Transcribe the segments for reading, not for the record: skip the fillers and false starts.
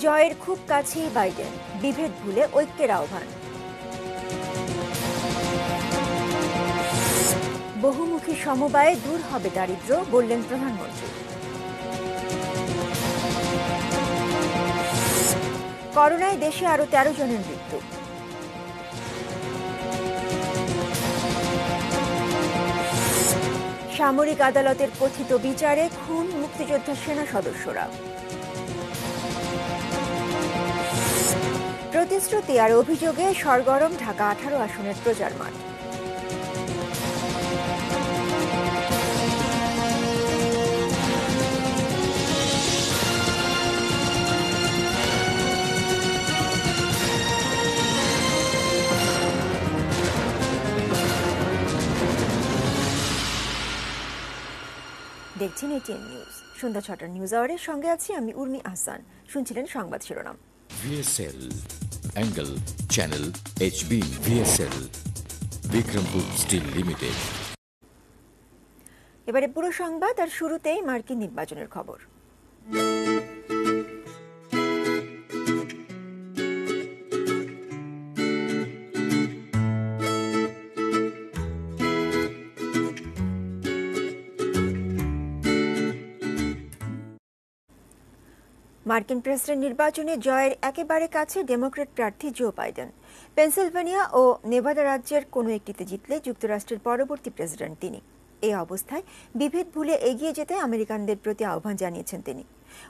জয়ের খুব কাছেই বাইডেন, বিভেদ ভুলে ঐক্যের আহ্বান। বহুমুখী সমবায়ে দূর হবে দারিদ্র্য, বললেন প্রধানমন্ত্রী। করোনায় দেশে আরো 13 জনের মৃত্যু। সামরিক আদালতের কথিত বিচারে খুন মুক্তিযোদ্ধা সেনা সদস্যরা। প্রতিশ্রুতি আর অভিযোগে সরগরম ঢাকা 18 আসনের প্রচার মাঠ। দেখছেন এটিএন নিউজ। সন্ধ্যা 6টার নিউজ আওয়ারের সঙ্গে আছি আমি উর্মি আহসান। শুনছিলেন সংবাদ শিরোনাম। VSL angle channel HB VSL Bikrampur steel limited. এবারে পুরো সংবাদ, আর শুরুতেই মার্কিন নির্বাচনের খবর। মার্কিন প্রেসিডেন্ট নির্বাচনে জয়ের একেবারে কাছে ডেমোক্র্যাট প্রার্থী জো বাইডেন। পেনসিলভেনিয়া ও নেভাদা রাজ্যের কোনো একটিতে জিতলে যুক্তরাষ্ট্রের পরবর্তী প্রেসিডেন্ট তিনি। এই অবস্থায় বিভেদ ভুলে এগিয়ে যেতে আমেরিকানদের প্রতি আহ্বান জানিয়েছেন তিনি।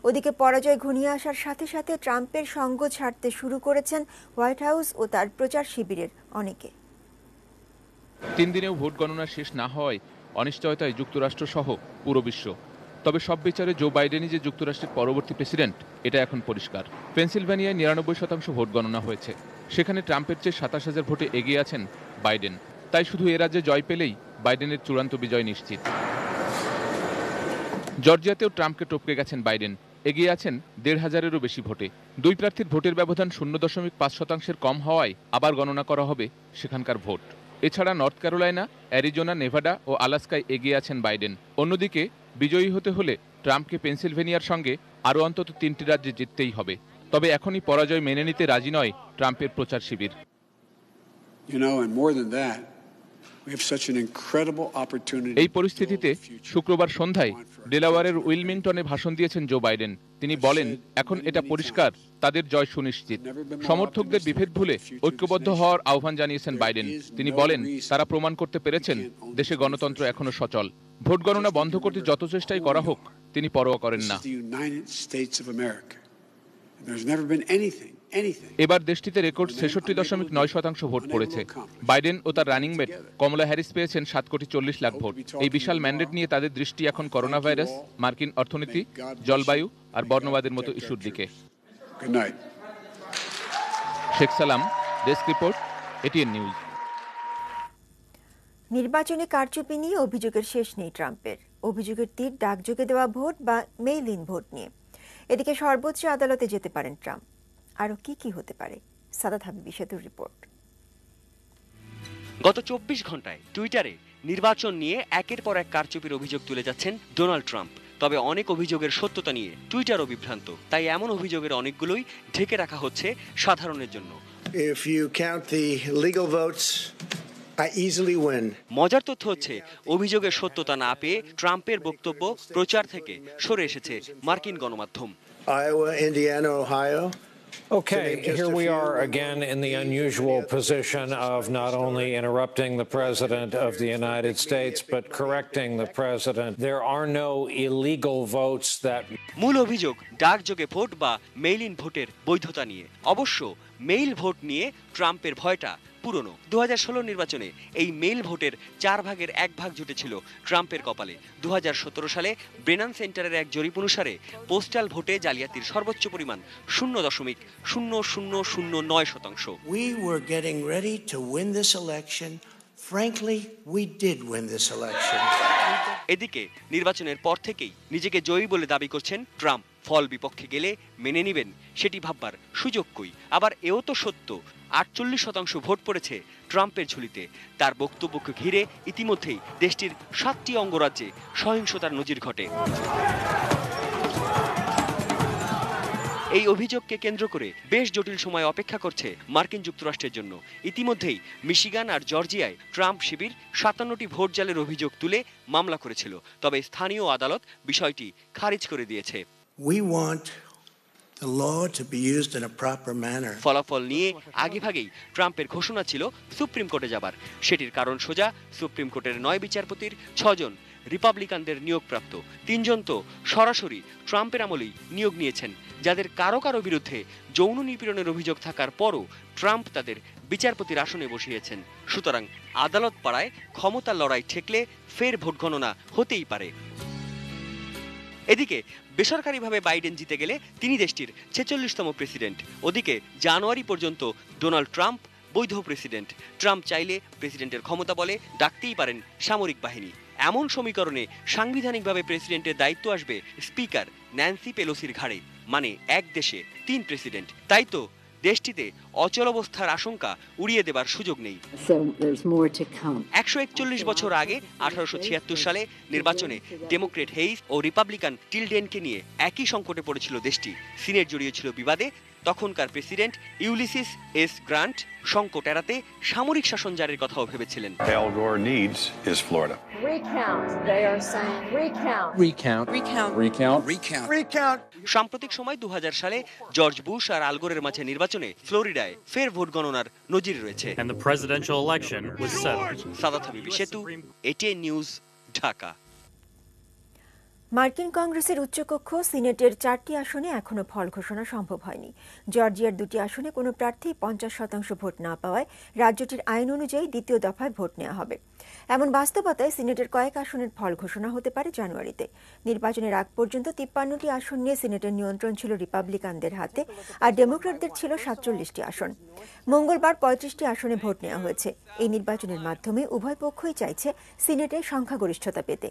ওদিকে পরাজয় ঘনিয়ে আসার সাথে সাথে ট্রাম্পের সঙ্গ ছাড়তে শুরু করেছেন হোয়াইট হাউস ও তার প্রচার শিবিরের অনেকে। 3 দিনেও ভোট গণনা শেষ না হওয়ায় অনিশ্চয়তায় যুক্তরাষ্ট্র সহ পুরো বিশ্ব। তবে সব বিচারে জো বাইডেনই যে যুক্তরাষ্ট্রের পরবর্তী প্রেসিডেন্ট এটা এখন পরিষ্কার। পেনসিলভেনিয়ায় 99% ভোট গণনা হয়েছে। সেখানে ট্রাম্পের চেয়ে 27,000 ভোটে এগিয়ে আছেন বাইডেন। তাই শুধু এ রাজ্যে জয় পেলেই বাইডেনের চূড়ান্ত বিজয় নিশ্চিত। জর্জিয়াতেও ট্রাম্পকে টপকে গেছেন বাইডেন, এগিয়ে আছেন 1,500-এরও বেশি ভোটে। দুই প্রার্থীর ভোটের ব্যবধান 0.5% কম হওয়ায় আবার গণনা করা হবে সেখানকার ভোট। এছাড়া নর্থ ক্যারোলাইনা, অ্যারিজোনা, নেভাডা ও আলাস্কায় এগিয়ে আছেন বাইডেন। অন্যদিকে বিজয়ী হতে হলে ট্রাম্পকে পেনসিলভেনিয়ার সঙ্গে আরও অন্তত 3টি রাজ্যে জিততেই হবে। তবে এখনই পরাজয় মেনে নিতে রাজি নয় ট্রাম্পের প্রচার শিবির। এই পরিস্থিতিতে শুক্রবার সন্ধ্যায় ডেলাওয়ারের উইলমিংটনে ভাষণ দিয়েছেন জো বাইডেন। তিনি বলেন, এখন এটা পরিষ্কার তাদের জয় সুনিশ্চিত। সমর্থকদের বিভেদ ভুলে ঐক্যবদ্ধ হওয়ার আহ্বান জানিয়েছেন বাইডেন। তিনি বলেন, তারা প্রমাণ করতে পেরেছেন দেশে গণতন্ত্র এখনো সচল। ভোট গণনা বন্ধ করতে যত চেষ্টাই করা হোক তিনি পরোয়া করেন না। এবার দেশটিতে রেকর্ড 66.9% ভোট পড়েছে। বাইডেন ও তার রানিং মেট কমলা হ্যারিস পেয়েছেন 7,40,00,000 ভোট। এই বিশাল ম্যান্ডেট নিয়ে তাদের দৃষ্টি এখন করোনা ভাইরাস, মার্কিন অর্থনীতি, জলবায়ু আর বর্ণবাদের মতো ইস্যুর দিকে। শেখ সালাম, ডেস্ক রিপোর্ট, এটিএন নিউজ। নির্বাচনে কারচুপি নিয়ে অভিযোগের শেষ নেই ট্রাম্পের। অভিযোগের তীর ডাকযোগে দেওয়া ভোট বা মেইল ইন ভোট নিয়ে। এদিকে সর্বোচ্চ আদালতে যেতে পারেন ট্রাম্প। আরো কি হতে পারে? সাদাত হাবিবি সেতুর রিপোর্ট। গত 24 ঘন্টায় টুইটারে নির্বাচন নিয়ে একের পর এক কারচুপির অভিযোগ তুলে যাচ্ছেন ডোনাল্ড ট্রাম্প। তবে অনেক অভিযোগের সত্যতা নিয়ে টুইটারও বিভ্রান্ত। তাই এমন অভিযোগের অনেকগুলোই ঢেকে রাখা হচ্ছে সাধারণের জন্য। If you count the legal votes, I easily win. মজার তথ্য হচ্ছে, অভিযোগের সত্যতা না পেয়ে ট্রাম্পের বক্তব্য প্রচার থেকে সরে এসেছে মার্কিন গণমাধ্যম। Iowa, Indiana, Ohio. Okay, here we are again in the unusual position of not only interrupting the President of the United States, but correcting the President. There are no illegal votes that... মূল অভিযোগ ডাকযোগে vote বা mail in ভোটের বৈধতা নিয়ে। অবশ্য mail vote নিয়ে ট্রাম্পের ভয়টা পুরনো। 2016 নির্বাচনে এই মেইল ভোটের 4 ভাগের 1 ভাগ জুটেছিল ট্রাম্পের কপালে। 2017 সালে ব্রেনান সেন্টারের এক জরিপ অনুসারে পোস্টাল ভোটে জালিয়াতির সর্বোচ্চ পরিমাণ 0.0009%। We were getting ready to win this election. Frankly, we did win this election. এদিকে নির্বাচনের পর থেকেই নিজেকে জয়ী বলে দাবি করছেন ট্রাম্প। ফল বিপক্ষে গেলে মেনে নেবেন সেটি ভাববার সুযোগ কই। আবার এও তো সত্য, 48% ভোট পড়েছে ট্রাম্পের ঝুলিতে। তার বক্তব্যকে ঘিরে ইতিমধ্যেই দেশটির 7টি অঙ্গরাজ্যে সহিংসতার নজির ঘটে। এই অভিযোগকে কেন্দ্র করে বেশ জটিল সময় অপেক্ষা করছে মার্কিন যুক্তরাষ্ট্রের জন্য। ইতিমধ্যেই মিশিগান আর জর্জিয়ায় ট্রাম্প শিবির ৫৭টি ভোট জালের অভিযোগ তুলে মামলা করেছিল, তবে স্থানীয় আদালত বিষয়টি খারিজ করে দিয়েছে। We want the law to be used in a proper manner. ফলাফল নিয়ে আগেভাগেই ট্রাম্পের ঘোষণা ছিল সুপ্রিম কোর্টে যাবার। সেটির কারণ সোজা, সুপ্রিম কোর্টের ৯ বিচারপতির ৬ জন রিপাবলিকানদের নিয়োগপ্রাপ্ত, ৩ জন তো সরাসরি ট্রাম্পের আমলেই নিয়োগ নিয়েছেন, যাদের কারো কারো বিরুদ্ধে যৌন নিপীড়নের অভিযোগ থাকার পরও ট্রাম্প তাদের বিচারপতির আসনে বসিয়েছেন। সুতরাং আদালত পাড়ায় ক্ষমতার লড়াই ঠেকলে ফের ভোট গণনা হতেই পারে। এদিকে বেসরকারিভাবে বাইডেন জিতে গেলে তিনি দেশটির ৪৬তম প্রেসিডেন্ট। ওদিকে জানুয়ারি পর্যন্ত ডোনাল্ড ট্রাম্প বৈধ প্রেসিডেন্ট। ট্রাম্প চাইলে প্রেসিডেন্টের ক্ষমতা বলে ডাকতেই পারেন সামরিক বাহিনী। এমন সমীকরণে সাংবিধানিকভাবে প্রেসিডেন্টের দায়িত্ব আসবে স্পিকার ন্যান্সি পেলোসির ঘাড়ে। মানে এক দেশে ৩ প্রেসিডেন্ট। তাই তো দেশটিতে অচলাবস্থার আশঙ্কা উড়িয়ে দেবার সুযোগ নেই। ১৪১ বছর আগে ১৮৭৬ সালে নির্বাচনে ডেমোক্রেট হেইস ও রিপাবলিকান টিলডেনকে নিয়ে একই সংকটে পড়েছিল দেশটি। সিনেট জড়িয়েছিল বিবাদে। তখনকার প্রেসিডেন্ট ইউলিসিস এস গ্রান্ট সংকট এড়াতে সামরিক শাসন জারির কথাও ভেবেছিলেন। Al Gore needs is Florida. Recount. They are saying recount. Recount. Recount. Recount. Recount. Recount. সাম্প্রতিক সময় ২০০০ সালে জর্জ বুশ আর আল গোরের মাঝে নির্বাচনে ফ্লোরিডায় ফের ভোট গণনার নজির রয়েছে। And the presidential election was settled. Saadat হাবিবি সেতু, এটিএন নিউজ, ঢাকা। মার্কিন কংগ্রেসের উচ্চকক্ষ সিনেটের 4টি আসনে এখনো ফল ঘোষণা সম্ভব হয়নি। জর্জিয়ার 2টি আসনে কোনো প্রার্থী 50% ভোট না পাওয়ায় রাজ্যটির আইন অনুযায়ী দ্বিতীয় দফায় ভোট নেওয়া হবে। এমন বাস্তবতায় সিনেটের কয়েক আসনের ফল ঘোষণা হতে পারে জানুয়ারিতে। নির্বাচনের আগ পর্যন্ত 53টি আসন নিয়ে সিনেটের নিয়ন্ত্রণ ছিল রিপাবলিকানদের হাতে, আর ডেমোক্র্যাটদের ছিল 47টি আসন। মঙ্গলবার 35টি আসনে ভোট নেওয়া হয়েছে। এই নির্বাচনের মাধ্যমে উভয় পক্ষই চাইছে সিনেটে সংখ্যাগরিষ্ঠতা পেতে।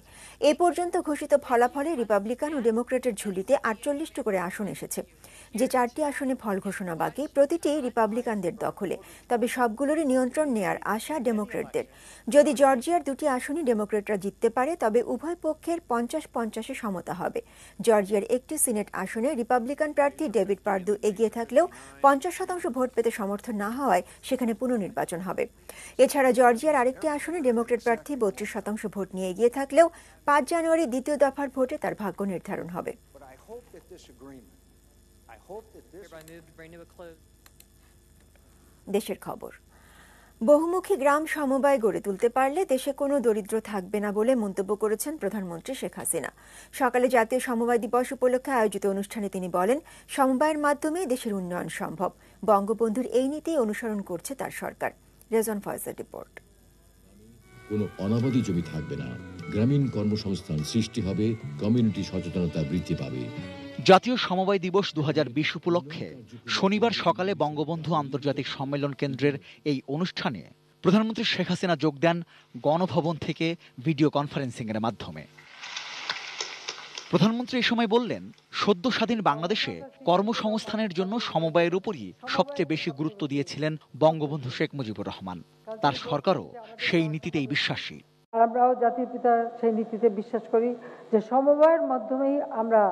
এ পর্যন্ত ঘোষিত ফলাফলে রিপাবলিকান ও ডেমোক্র্যাটের ঝুলিতে 48টি করে আসন এসেছে। যে 4টি আসনে ফল ঘোষণা বাকি, প্রতিটি রিপাবলিকানদের দখলে, তবে সবগুলোরই নিয়ন্ত্রণ নেয়ার আশা ডেমোক্র্যাটদের। যদি জর্জিয়ার 2টি আসনই ডেমোক্র্যাটরা জিততে পারে, তবে উভয় পক্ষের 50-50 সমতা হবে। জর্জিয়ার একটি সিনেট আসনে রিপাবলিকান প্রার্থী ডেভিড পার্দু এগিয়ে থাকলেও 50% ভোট পেতে সমর্থন না হওয়ায় সেখানে পুনর্নির্বাচন হবে। এছাড়া জর্জিয়ার আরেকটি আসনে ডেমোক্র্যাট প্রার্থী 32% ভোট নিয়ে এগিয়ে থাকলেও 5 জানুয়ারি দ্বিতীয় দফার ভোটে তার ভাগ্য নির্ধারণ হবে। দেশের খবর। বহুমুখী গ্রাম সমবায় গড়ে তুলতে পারলে দেশে কোনো দরিদ্র থাকবে না বলে মন্তব্য করেছেন প্রধানমন্ত্রী শেখ হাসিনা। সকালে জাতীয় সমবায় দিবস উপলক্ষে আয়োজিত অনুষ্ঠানে তিনি বলেন, সমবায়ের মাধ্যমে দেশের উন্নয়ন সম্ভব। বঙ্গবন্ধুর এই নীতি অনুসরণ করছে তার সরকার। রেজন ফয়সাল রিপোর্ট। কোনো অনাবাদী জমি থাকবে না, গ্রামীণ কর্মসংস্থান সৃষ্টি হবে, কমিউনিটি সচেতনতা বৃদ্ধি পাবে। জাতীয় সমবায় দিবস 2020 উপলক্ষে শনিবার সকালে বঙ্গবন্ধু আন্তর্জাতিক সম্মেলন কেন্দ্রের এই অনুষ্ঠানে প্রধানমন্ত্রী শেখ হাসিনা যোগ দেন গণভবন থেকে ভিডিও কনফারেন্সিং এর মাধ্যমে। প্রধানমন্ত্রী এ সময় বললেন, সদ্য স্বাধীন বাংলাদেশে কর্মসংস্থানের জন্য সমবায়ের উপরই সবচেয়ে বেশি গুরুত্ব দিয়েছিলেন বঙ্গবন্ধু শেখ মুজিবুর রহমান। তার সরকারও সেই নীতিতেই বিশ্বাসী। আমরাও জাতির পিতার সেই নীতিতে বিশ্বাস করি যে সমবায়ের মাধ্যমেই আমরা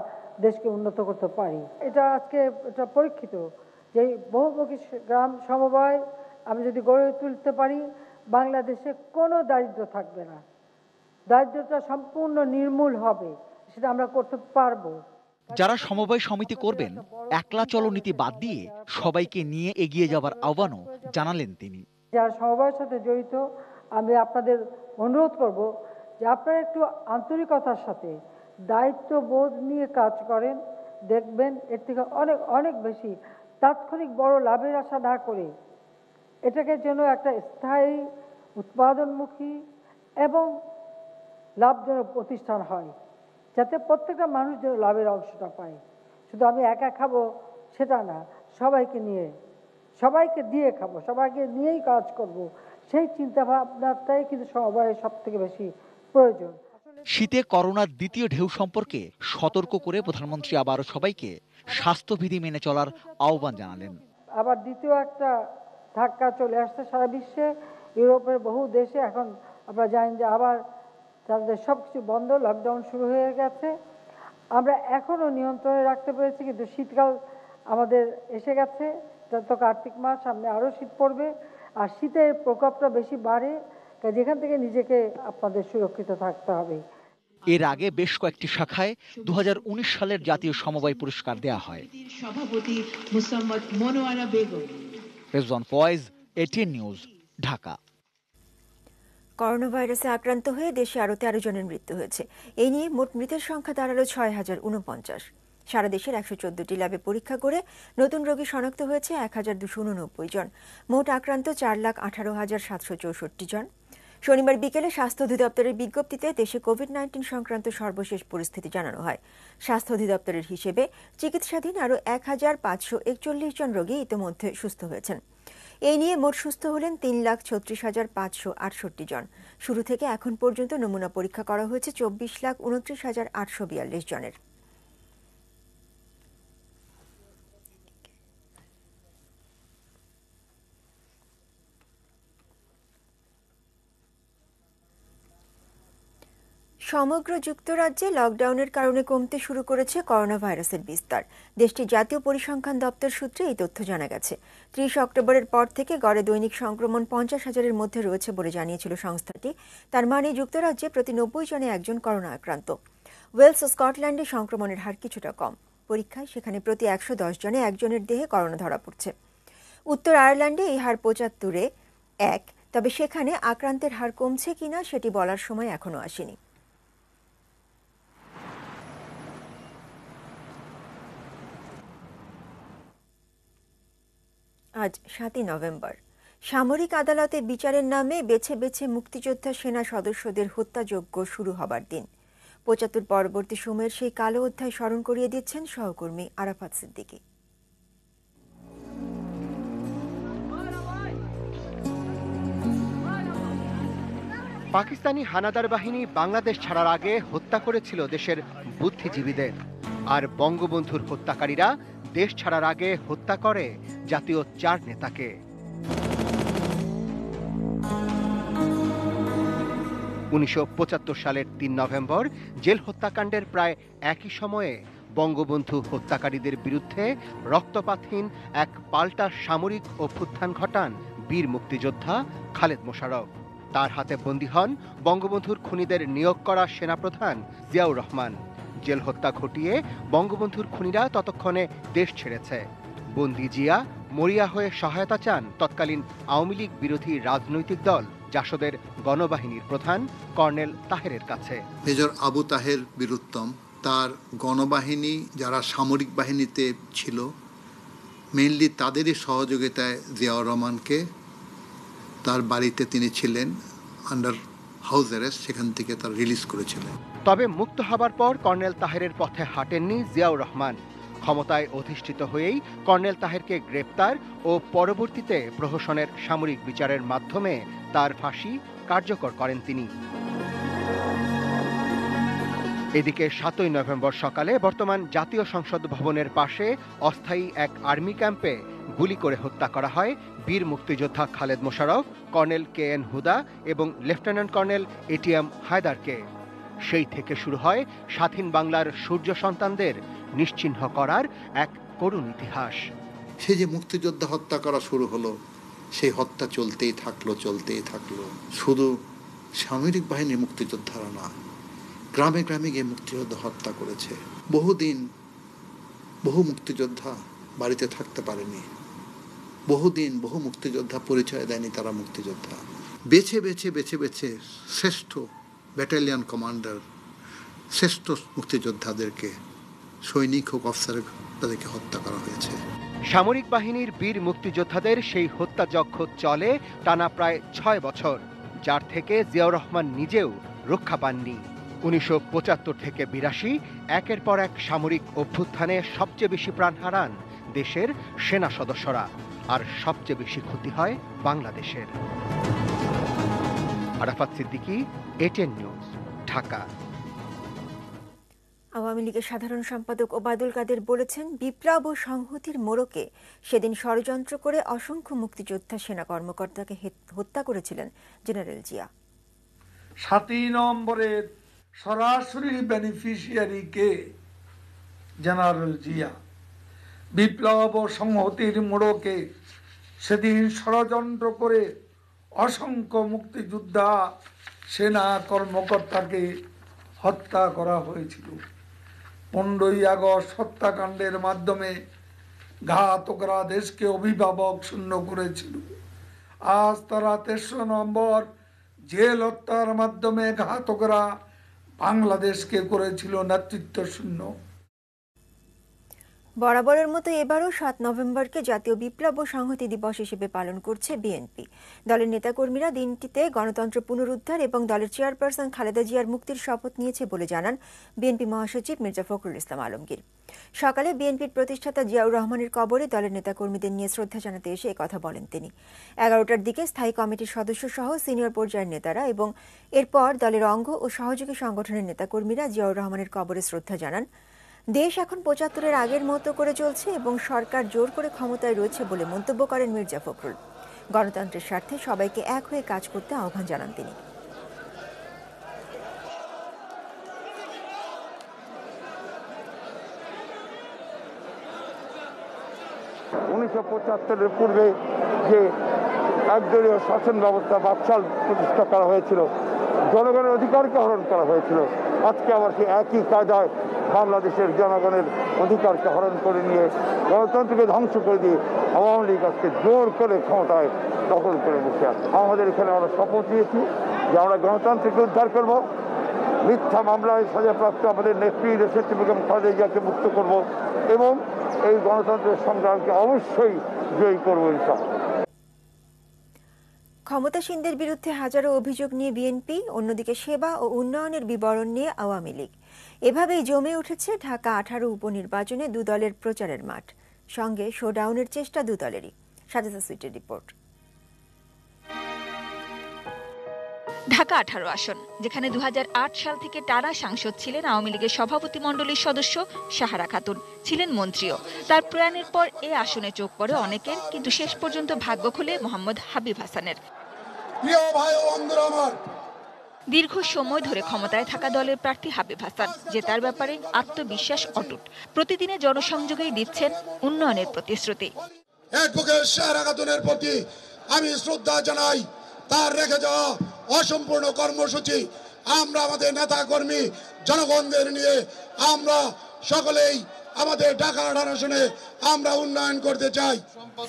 দেশকে উন্নত করতে পারি। এটা আজকে এটা পরীক্ষিত যে বহুমুখী গ্রাম সমবায় আমি যদি গড়ে তুলতে পারি, বাংলাদেশে কোনো দারিদ্র থাকবে না, দারিদ্রতা সম্পূর্ণ নির্মূল হবে, সেটা আমরা করতে পারবো। যারা সমবায় সমিতি করবেন, একলা চলো নীতি বাদ দিয়ে সবাইকে নিয়ে এগিয়ে যাবার আহ্বানও জানালেন তিনি। যারা সমবায়ের সাথে জড়িত, আমি আপনাদের অনুরোধ করব যে আপনারা একটু আন্তরিকতার সাথে দায়িত্ববোধ নিয়ে কাজ করেন, দেখবেন এর থেকে অনেক অনেক বেশি তাৎক্ষণিক বড় লাভের আশা না করে এটাকে যেন একটা স্থায়ী উৎপাদনমুখী এবং লাভজনক প্রতিষ্ঠান হয়, যাতে প্রত্যেকটা মানুষ যেন লাভের অংশটা পায়। শুধু আমি একা খাবো সেটা না, সবাইকে নিয়ে, সবাইকে দিয়ে খাবো, সবাইকে নিয়েই কাজ করব, সেই চিন্তা ভাবনাটাই কিন্তু সমবায়ের সব থেকে বেশি প্রয়োজন। শীতে করোনার দ্বিতীয় ঢেউ সম্পর্কে সতর্ক করে প্রধানমন্ত্রী আবারও সবাইকে স্বাস্থ্যবিধি মেনে চলার আহ্বান জানালেন। আবার দ্বিতীয় একটা ধাক্কা চলে আসছে সারা বিশ্বে। ইউরোপের বহু দেশে এখন আপনারা জানেন যে আবার তাদের সবকিছু বন্ধ, লকডাউন শুরু হয়ে গেছে। আমরা এখনো নিয়ন্ত্রণে রাখতে পেরেছি, কিন্তু শীতকাল আমাদের এসে গেছে, যত কার্তিক মাস, সামনে আরও শীত পড়বে, আর শীতের প্রকোপটা বেশি বাড়ে, যেখান থেকে নিজেকে আপনাদের সুরক্ষিত থাকতে হবে। এর আগে বেশ কয়েকটি শাখায় 2019 সালের জাতীয় সমবায় পুরস্কার দেয়া হয়। সভাপতি Mosammat Monowara Begum. Rezwan Faiz, ATN news, Dhaka. Corona ভাইরাসে আক্রান্ত হয়ে দেশে আরও 13 জনের মৃত্যু হয়েছে। এই নিয়ে মোট মৃতের সংখ্যা দাঁড়ালো 6049। সারা দেশের 114টি ল্যাবে পরীক্ষা করে নতুন রোগী শনাক্ত হয়েছে 1289 জন। মোট আক্রান্ত 4,18,764 জন। শনিবার বিকেলে স্বাস্থ্য অধিদপ্তরের বিজ্ঞপ্তিতে দেশে কোভিড-19 সংক্রান্ত সর্বশেষ পরিস্থিতি জানানো হয়। স্বাস্থ্য অধিদপ্তরের হিসেবে চিকিৎসাধীন আরও 1541 জন রোগী ইতিমধ্যে সুস্থ হয়েছেন। এই নিয়ে মোট সুস্থ হলেন 3,36,568 জন। শুরু থেকে এখন পর্যন্ত নমুনা পরীক্ষা করা হয়েছে 24,29,842 জনের। সমগ্র যুক্তরাজ্যে লকডাউনের কারণে কমতে শুরু করেছে করোনা ভাইরাসের বিস্তার। দেশটির জাতীয় পরিসংখ্যান দপ্তর সূত্রে এই তথ্য জানা গেছে। 30 অক্টোবরের পর থেকে গড়ে দৈনিক সংক্রমণ 50,000-এর মধ্যে রয়েছে বলে জানিয়েছিল সংস্থাটি। তার মানে যুক্তরাজ্যে প্রতি 90 জনে একজন করোনা আক্রান্ত। ওয়েলস ও স্কটল্যান্ডে সংক্রমণের হার কিছুটা কম। পরীক্ষায় সেখানে প্রতি 110 জনে একজনের দেহে করোনা ধরা পড়ছে। উত্তর আয়ারল্যান্ডে এই হার 75-এ 1। তবে সেখানে আক্রান্তের হার কমছে কিনা সেটি বলার সময় এখনো আসেনি। আজ 7 নভেম্বর। সামরিক আদালতে বিচারের নামে বেছে বেছে মুক্তিযোদ্ধা সেনা সদস্যদের হত্যাযজ্ঞ শুরু হবার দিন। 75 পরবর্তী সময়ের সেই কালো অধ্যায় স্মরণ করিয়ে দিচ্ছেন সহকর্মী আরাফাত সিদ্দিকী। পাকিস্তানি হানাদার বাহিনী বাংলাদেশ ছাড়ার আগে হত্যা করেছিল দেশের বুদ্ধিজীবীদের, আর বঙ্গবন্ধুর হত্যাকারীরা দেশ ছাড়ার আগে হত্যা করে জাতীয় 4 নেতাকে। 1975 সালের 3 নভেম্বর জেল হত্যাকাণ্ডের প্রায় একই সময়ে বঙ্গবন্ধু হত্যাকারীদের বিরুদ্ধে রক্তপাতহীন এক পাল্টা সামরিক অভ্যুত্থান ঘটান বীর মুক্তিযোদ্ধা খালেদ মোশাররফ। তার হাতে বন্দী হন বঙ্গবন্ধুর খুনিদের নিয়োগ করা সেনাপ্রধান জিয়াউর রহমান। জেল হত্যা ঘটিয়ে বঙ্গবন্ধুর খুনিরা ততক্ষণে দেশ ছেড়েছে। বন্দী জিয়া মরিয়া হয়ে সহায়তা চান তৎকালীন আওয়ামী লীগ বিরোধী রাজনৈতিক দল জাসদের গণবাহিনীর প্রধান কর্নেল তাহেরের কাছে। মেজর আবু তাহের বীরুত্তম তার গণবাহিনী যারা সামরিক বাহিনীতে ছিল, মেইনলি তাদেরই সহযোগিতায় জিয়াউর রহমানকে তার বাড়িতে তিনি ছিলেন আন্ডার হাউস অ্যারেস্ট, সেখান থেকে তার রিলিজ করেছিলেন। তবে মুক্ত হবার পর কর্নেল তাহেরের পথে হাঁটেননি জিয়াউর রহমান। ক্ষমতায় অধিষ্ঠিত হয়েই কর্নেল তাহেরকে গ্রেপ্তার ও পরবর্তীতে প্রহসনের সামরিক বিচারের মাধ্যমে তার ফাঁসি কার্যকর করেন তিনি। এদিকে 7 নভেম্বর সকালে বর্তমান জাতীয় সংসদ ভবনের পাশে অস্থায়ী এক আর্মি ক্যাম্পে গুলি করে হত্যা করা হয় বীর মুক্তিযোদ্ধা খালেদ মোশাররফ, কর্নেল KN হুদা এবং লেফটেন্যান্ট কর্নেল ATM হায়দারকে। সেই থেকে শুরু হয় স্বাধীন বাংলার সূর্য সন্তানদের নিশ্চিহ্ন করার এক করুণ ইতিহাস। সে যে মুক্তিযোদ্ধা হত্যা করা শুরু হলো, সেই হত্যা চলতেই থাকলো। শুধু সামরিক বাহিনীর মুক্তিযোদ্ধারা না, গ্রামে গ্রামে গিয়ে মুক্তিযোদ্ধা হত্যা করেছে। বহুদিন বহু মুক্তিযোদ্ধা বাড়িতে থাকতে পারেনি। বহুদিন বহু মুক্তিযোদ্ধা পরিচয় দেয়নি তারা মুক্তিযোদ্ধা। বেছে বেছে শ্রেষ্ঠ ব্যাটালিয়ন কমান্ডার, শ্রেষ্ঠ মুক্তিযোদ্ধাদেরকে, সৈনিক হোক অফিসার, তাদেরকে হত্যা করা হয়েছে। সামরিক বাহিনীর বীর মুক্তিযোদ্ধাদের সেই হত্যাযজ্ঞ চলে টানা প্রায় 6 বছর, যার থেকে জিয়াউর রহমান নিজেও রক্ষা পাননি। 1975 থেকে 82 একের পর এক সামরিক অভ্যুত্থানে সবচেয়ে বেশি প্রাণ হারান দেশের সেনা সদস্যরা, আর সবচেয়ে বেশি ক্ষতি হয় বাংলাদেশের। Arafat Siddiqui, ATN news, Dhaka. আওয়ামী লীগের সাধারণ সম্পাদক ওবায়দুল কাদের বলেছেন, বিপ্লব ও সংহতির মোড়কে সেদিন ষড়যন্ত্র করে অসংখ্য মুক্তিযোদ্ধা সেনা কর্মকর্তাকে হত্যা করেছিলেন জেনারেল জিয়া। 7 নভেম্বরের সরাসরি বেনিফিশিয়ারি কে? জেনারেল জিয়া। বিপ্লব ও সংহতির মোড়কে সেদিন ষড়যন্ত্র করে অসংখ্য মুক্তিযোদ্ধা সেনা কর্মকর্তাকে হত্যা করা হয়েছিল। 15ই আগস্ট হত্যাকাণ্ডের মাধ্যমে ঘাতকরা দেশকে অভিভাবক শূন্য করেছিল। আজ তারা 3রা নভেম্বর জেল হত্যার মাধ্যমে ঘাতকরা বাংলাদেশকে করেছিল নেতৃত্ব শূন্য। বরাবরের মতো এবারও 7 নভেম্বরকে জাতীয় বিপ্লব ও সংহতি দিবস হিসেবে পালন করছে বিএনপি। দলের নেতাকর্মীরা দিনটিতে গণতন্ত্র পুনরুদ্ধার এবং দলের চেয়ারপারসন খালেদা জিয়ার মুক্তির শপথ নিয়েছে বলে জানান বিএনপি মহাসচিব মির্জা ফখরুল ইসলাম আলমগীর। সকালে বিএনপির প্রতিষ্ঠাতা জিয়াউর রহমানের কবরে দলের নেতাকর্মীদের নিয়ে শ্রদ্ধা জানাতে এসে একথা বলেন তিনি। 11টার দিকে স্থায়ী কমিটির সদস্য সহ সিনিয়র পর্যায়ের নেতারা এবং এরপর দলের অঙ্গ ও সহযোগী সংগঠনের নেতাকর্মীরা জিয়াউর রহমানের কবরে শ্রদ্ধা জানান। দেশ এখন 75-এর আগের মতো করে চলছে এবং সরকার জোর করে ক্ষমতায় রয়েছে বলে মন্তব্য করেন মির্জা ফখরুল। গণতন্ত্রের স্বার্থে সবাইকে এক হয়ে কাজ করতে আহ্বান জানান তিনি। 1975-এর পূর্বে যে একদলীয় শাসন ব্যবস্থা বাকশাল প্রতিষ্ঠা করা হয়েছিল, জনগণের অধিকারকে হরণ করা হয়েছিল, আজকে আবার সে একই কায়দায় বাংলাদেশের জনগণের অধিকারকে হরণ করে নিয়ে গণতন্ত্রকে ধ্বংস করে দিয়ে আওয়ামী লীগ আজকে জোর করে ক্ষমতায় দখল করে বসে আছে। আমাদের এখানে আমরা শপথ নিয়েছি যে আমরা গণতন্ত্রকে উদ্ধার করব, মিথ্যা মামলায় সাজাপ্রাপ্ত আমাদের নেত্রী দেশনেত্রী বেগম খালেদা জিয়াকে মুক্ত করব এবং এই গণতন্ত্রের সংগ্রামকে অবশ্যই জয়ী করব ইনশাআল্লাহ। ক্ষমতাসীনদের বিরুদ্ধে হাজারো অভিযোগ নিয়ে বিএনপি, অন্যদিকে সেবা ও উন্নয়নের বিবরণ নিয়ে আওয়ামী লীগ। এভাবেই জমে উঠেছে ঢাকা 18 উপনির্বাচনে দু দলের প্রচারের মাঠ, সঙ্গে শোডাউনের চেষ্টা দু দলেরই। সাজেদা সুইটের রিপোর্ট। ঢাকা 18 আসন, যেখানে 2008 সাল থেকে টানা সাংসদ ছিলেন আওয়ামী লীগের সভাপতি মণ্ডলীর সদস্য সাহারা খাতুন, ছিলেন মন্ত্রীও। তার প্রয়াণের পর এ আসনে চোখ পড়ে অনেকের, কিন্তু শেষ পর্যন্ত ভাগ্য খোলে মোহাম্মদ হাবিব হাসানের। দীর্ঘ সময় ধরে ক্ষমতায় থাকা দলের প্রার্থী হাবিব হাসান জেতার ব্যাপারে আত্মবিশ্বাস অটুট। প্রতিদিনে জনসংযোগেই দিচ্ছেন উন্নয়নের প্রতিশ্রুতি। অ্যাডভোকেট সাহারা খাতুনের প্রতি আমি শ্রদ্ধা জানাই। তার রেখে যাওয়া অসম্পূর্ণ কর্মসূচি আমরা আমাদের নেতা কর্মী জনগণদের নিয়ে আমরা সকলেই আমাদের ঢাকা 18 আসনে আমরা উন্নয়ন করতে চাই।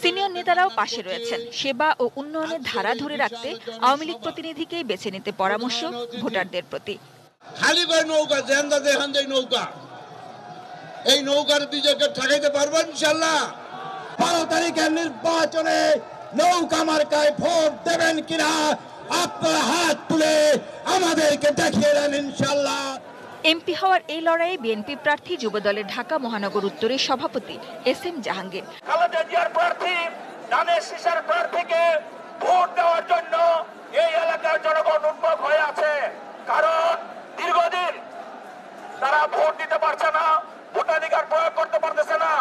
সিনিয়র নেতারাও পাশে রয়েছেন। সেবা ও উন্নয়নের ধারা ধরে রাখতে আওয়ামী লীগ প্রতিনিধিকেই বেছে নিতে পরামর্শ ভোটারদের প্রতি। খালি করে নৌকা জেন্দা দেখান দেয় নৌকা, এই নৌকার বিজয়কে ঠেকাইতে পারবো ইনশাআল্লাহ। 12 তারিখের নির্বাচনে নৌকা মার্কায় ভোট দেবেন কিনা আপনারা হাত তুলে আমাদেরকে দেখিয়ে দেন ইনশাআল্লাহ। এমপি হওয়ার এই লড়াইয়ে বিএনপি প্রার্থী যুবদলের ঢাকা মহানগর উত্তরের সভাপতি SM জাহাঙ্গীর। খালেদা জিয়ার প্রার্থী ধানের শীষের প্রার্থীকে ভোট দেওয়ার জন্য এই এলাকার জনগণ উন্মুখ হয়ে আছে, কারণ দীর্ঘদিন তারা ভোট দিতে পারছে না, ভোটাধিকার প্রয়োগ করতে পারতেছে না,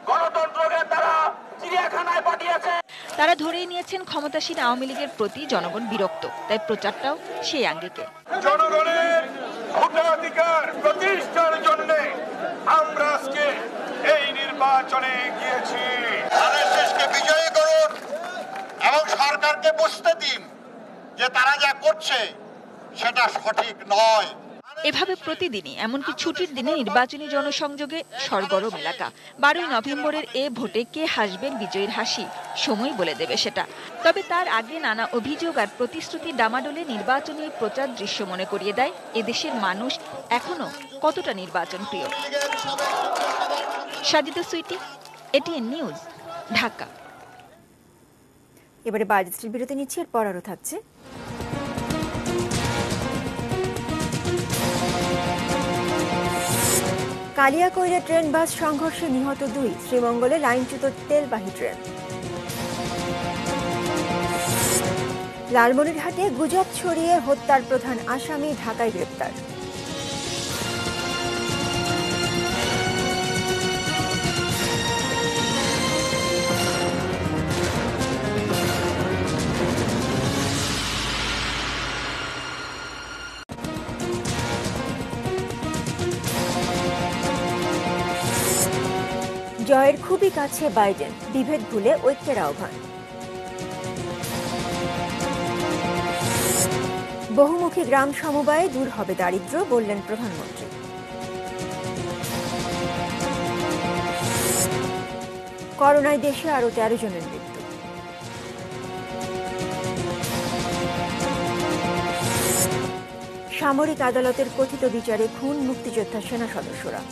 গণতন্ত্রকে তারা চিড়িয়াখানায় পাঠিয়েছে। তারা ধরেই নিয়েছেন ক্ষমতাসীন আওয়ামী লীগের প্রতি জনগণ বিরক্ত, তাই প্রচারটাও সেই আঙ্গিকে। জনগণের ভোটাধিকার প্রতিষ্ঠার জন্য আমরা আজকে এই নির্বাচনে গিয়েছি। ধানের শীষকে বিজয়ী করুন এবং সরকারকে বুঝতে দিন যে তারা যা করছে সেটা সঠিক নয়। এভাবে প্রতিদিনই, এমনকি ছুটির দিনে নির্বাচনী জনসংযোগে সরগরম এলাকা। 12 নভেম্বরের এ ভোটে কে হাসবেন বিজয়ীর হাসি, সময় বলে দেবে সেটা। তবে তার আগে নানা অভিযোগ আর প্রতিশ্রুতি ডামাডোলে নির্বাচনী প্রচার দৃশ্য মনে করিয়ে দেয় এদেশের মানুষ এখনো কতটা নির্বাচন প্রিয়। Sajida Sweety, ATN news, Dhaka. এবারে বাজেটের বিরতি নিচ্ছি, এরপর আরও থাকছে। কালিয়াকৈরে ট্রেন বাস সংঘর্ষে নিহত 2, শ্রীমঙ্গলে লাইনচ্যুত তেলবাহী ট্রেন। লালমনিরহাটে গুজব ছড়িয়ে হত্যার প্রধান আসামি ঢাকায় গ্রেপ্তার। জয়ের খুবই কাছে বাইডেন, বিভেদ ভুলে ঐক্যের আহ্বান। বহুমুখী গ্রাম সমবায়ে দূর হবে দারিদ্র্য, বললেন প্রধানমন্ত্রী। করোনায় দেশে আরও 13 জনের মৃত্যু। সামরিক আদালতের কথিত বিচারে খুন মুক্তিযোদ্ধা সেনা সদস্যরা।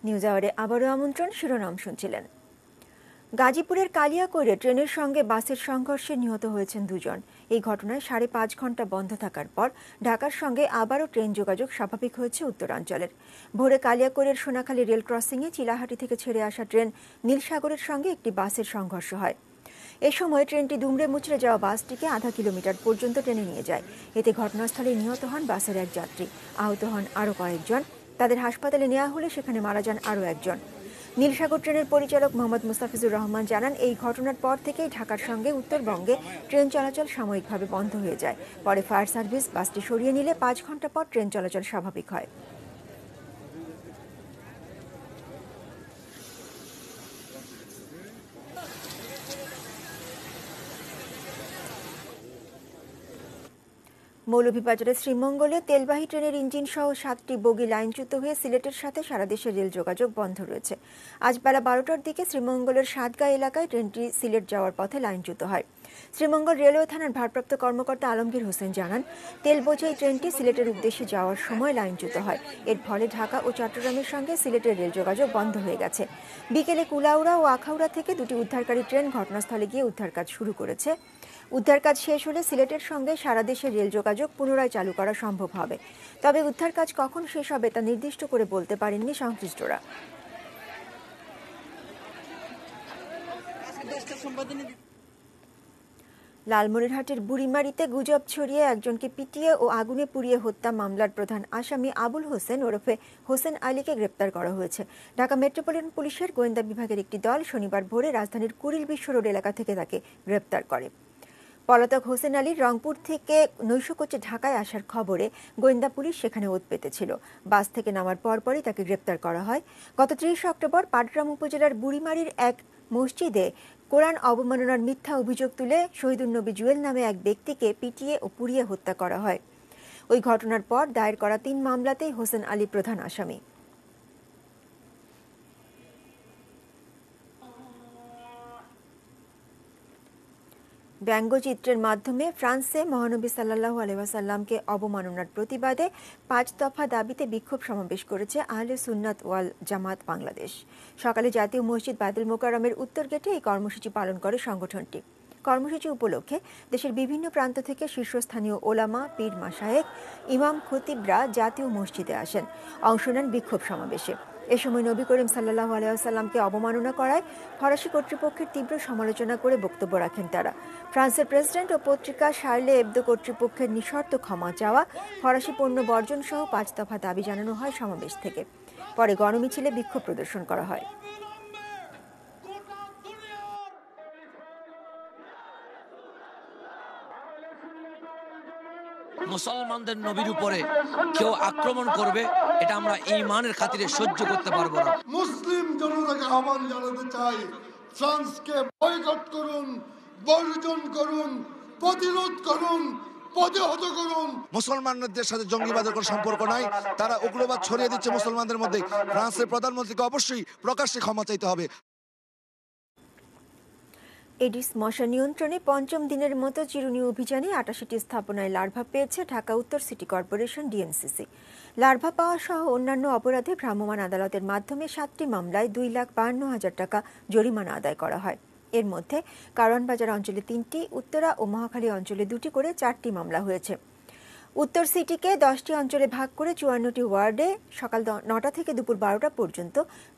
নিউজ আওয়ারে আবারও আমন্ত্রণ, শিরোনাম শুনছিলেন। গাজীপুরের কালিয়াকৈরে ট্রেনের সঙ্গে বাসের সংঘর্ষে নিহত হয়েছেন 2 জন। এই ঘটনায় 5.5 ঘন্টা বন্ধ থাকার পর ঢাকার সঙ্গে আবারও ট্রেন যোগাযোগ স্বাভাবিক হয়েছে উত্তরাঞ্চলের। ভোরে কালিয়াকৈরের সোনাখালী রেল ক্রসিংয়ে চিলাহাটি থেকে ছেড়ে আসা ট্রেন নীলসাগরের সঙ্গে একটি বাসের সংঘর্ষ হয়। এ সময় ট্রেনটি দুমড়ে মুচড়ে যাওয়া বাসটিকে আধা কিলোমিটার পর্যন্ত টেনে নিয়ে যায়। এতে ঘটনাস্থলে নিহত হন বাসের এক যাত্রী, আহত হন আরও কয়েকজন। তাদের হাসপাতালে নেওয়া হলে সেখানে মারা যান আরও একজন। নীলসাগর ট্রেনের পরিচালক মোহাম্মদ মুস্তাফিজুর রহমান জানান, এই ঘটনার পর থেকেই ঢাকার সঙ্গে উত্তরবঙ্গে ট্রেন চলাচল সাময়িকভাবে বন্ধ হয়ে যায়। পরে ফায়ার সার্ভিস বাসটি সরিয়ে নিলে 5 ঘন্টা পর ট্রেন চলাচল স্বাভাবিক হয়। মৌলভীবাজারের শ্রীমঙ্গলে তেলবাহী ট্রেনের ইঞ্জিন সহ 7টি বগি লাইনচ্যুত হয়ে সিলেটের সাথে সারা দেশের রেল যোগাযোগ বন্ধ রয়েছে। আজ বেলা 12টার দিকে শ্রীমঙ্গলের সাতগাঁ এলাকায় ট্রেনটি সিলেট যাওয়ার পথে লাইনচ্যুত হয়। শ্রীমঙ্গল রেলওয়ে থানার ভারপ্রাপ্ত কর্মকর্তা আলমগীর হোসেন জানান, তেল বোঝাই ট্রেনটি সিলেটের উদ্দেশ্যে যাওয়ার সময় লাইনচ্যুত হয়। এর ফলে ঢাকা ও চট্টগ্রামের সঙ্গে সিলেটের রেল যোগাযোগ বন্ধ হয়ে গেছে। বিকেলে কুলাউড়া ও আখাউড়া থেকে 2টি উদ্ধারকারী ট্রেন ঘটনাস্থলে গিয়ে উদ্ধার কাজ শুরু করেছে। উদ্ধার কাজ শেষ হলে সিলেটের সঙ্গে সারা দেশের রেল যোগাযোগ পুনরায় চালু করা সম্ভব হবে। তবে উদ্ধার কাজ কখন শেষ হবে তা নির্দিষ্ট করে বলতে পারেননি সংশ্লিষ্টরা। লালমনিরহাটের বুড়িমারিতে গুজব ছড়িয়ে একজনকে পিটিয়ে ও আগুনে পুড়িয়ে হত্যা মামলার প্রধান আসামি আবুল হোসেন ওরফে হোসেন আলীকে গ্রেপ্তার করা হয়েছে। ঢাকা মেট্রোপলিটন পুলিশের গোয়েন্দা বিভাগের একটি দল শনিবার ভোরে রাজধানীর কুড়িল বিশ্ব রোড এলাকা থেকে তাকে গ্রেপ্তার করে। পলাতক হোসেন আলী রংপুর থেকে নৈশকোচে ঢাকায় আসার খবরে গোয়েন্দা পুলিশ সেখানে ওঁত পেতেছিল। বাস থেকে নামার পরপরই তাকে গ্রেপ্তার করা হয়। গত 30 অক্টোবর পাটগ্রাম উপজেলার বুড়িমারির এক মসজিদে কোরআন অবমাননার মিথ্যা অভিযোগ তুলে শহীদুন্নবী জুয়েল নামে এক ব্যক্তিকে পিটিয়ে ও পুড়িয়ে হত্যা করা হয়। ওই ঘটনার পর দায়ের করা 3 মামলাতেই হোসেন আলী প্রধান আসামি। ব্যঙ্গচিত্রের মাধ্যমে ফ্রান্সে মহানবী সাল্লাল্লাহু আলাইহি ওয়াসাল্লামকে অবমাননার প্রতিবাদে 5 দফা দাবিতে বিক্ষোভ সমাবেশ করেছে আহলে সুন্নাত ওয়াল জামাত বাংলাদেশ। সকালে জাতীয় মসজিদ বায়তুল মোকাররমের উত্তর গেটে এই কর্মসূচি পালন করে সংগঠনটি। কর্মসূচি উপলক্ষে দেশের বিভিন্ন প্রান্ত থেকে শীর্ষস্থানীয় ওলামা, পীর মাশায়েখ, ইমাম, খতিবরা জাতীয় মসজিদে আসেন, অংশ নেন বিক্ষোভ সমাবেশে। এ সময় নবী করিম সাল্লাল্লাহু আলাইহি ওয়াসাল্লামকে অবমাননা করায় ফরাসি কর্তৃপক্ষের তীব্র সমালোচনা করে বক্তব্য রাখেন তারা। ফ্রান্সের প্রেসিডেন্ট ও পত্রিকা শার্লে এবদো কর্তৃপক্ষের নিঃশর্ত ক্ষমা চাওয়া, ফরাসি পণ্য বর্জন সহ 5 দফা দাবি জানানো হয় সমাবেশ থেকে। পরে গণমিছিলে বিক্ষোভ প্রদর্শন করা হয়। মুসলমানদের নবীর উপরে কেউ আক্রমণ করবে, এটা আমরা ঈমানের খাতিরে সহ্য করতে পারবো না। মুসলিম জনতাকে আহ্বান জানাতে চাই, ফ্রান্সকে বয়কট করুন, বর্জন করুন, প্রতিরোধ করুন, প্রতিহত করুন। মুসলমানদের সাথে জঙ্গিবাদের কোনো সম্পর্ক নাই, তারা উগ্রবাদ ছড়িয়ে দিচ্ছে মুসলমানদের মধ্যে। ফ্রান্সের প্রধানমন্ত্রীকে অবশ্যই প্রকাশ্যে ক্ষমা চাইতে হবে। এডিস মশা নিয়ন্ত্রণে 5ম দিনের মতো চিরুনি অভিযানে 88টি স্থাপনায় লার্ভা পেয়েছে ঢাকা উত্তর সিটি কর্পোরেশন ডিএনসিসি। লার্ভা পাওয়া সহ অন্যান্য অপরাধে ভ্রাম্যমাণ আদালতের মাধ্যমে 7টি মামলায় 2,52,000 টাকা জরিমানা আদায় করা হয়। এর মধ্যে কারওয়ানবাজার অঞ্চলে 3টি, উত্তরা ও মহাখালী অঞ্চলে 2টি করে 4টি মামলা হয়েছে। উত্তর সিটিকে 10টি অঞ্চলে ভাগ করে 54টি ওয়ার্ডে সকাল 9টা থেকে দুপুর 12টা পর্যন্ত